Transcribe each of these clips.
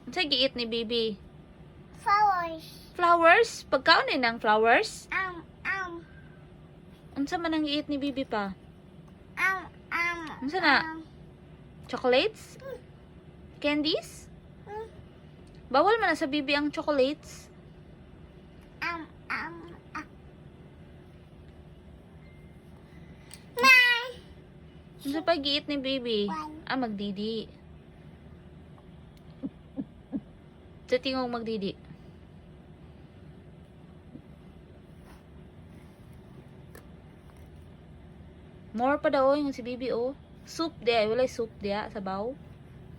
Unsa giit ni Bibi? Flowers. Flowers? Pagkaon ni ng flowers? Um. Unsa man ang giit ni Bibi pa? Um. Unsa na? Chocolates? Candies? Bawal man na sa Bibi ang chocolates. Unsa pa giit ni Bibi? Magdidi. Sa tingog magdidi. More pa daw yung si Bibi oh. Soup dia, wala soup dia sa baw.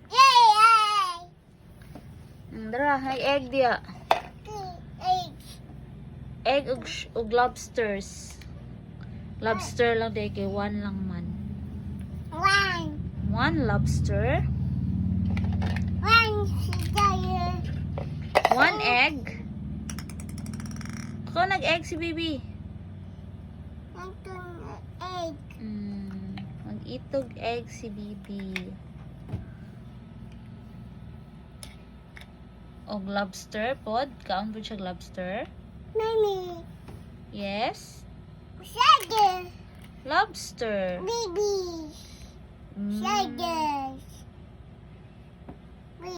Yay! Dara, hay egg dia. Egg. Egg ug lobsters. Lobster lang day kay one lang man. One lobster. One egg. Ako nag-egg si Bibi. Egg. Mag-itog egg si Bibi. Og lobster pod. Kaon po siya lobster. Mommy. Yes. Shaggy. Lobster. Baby. Shaggy.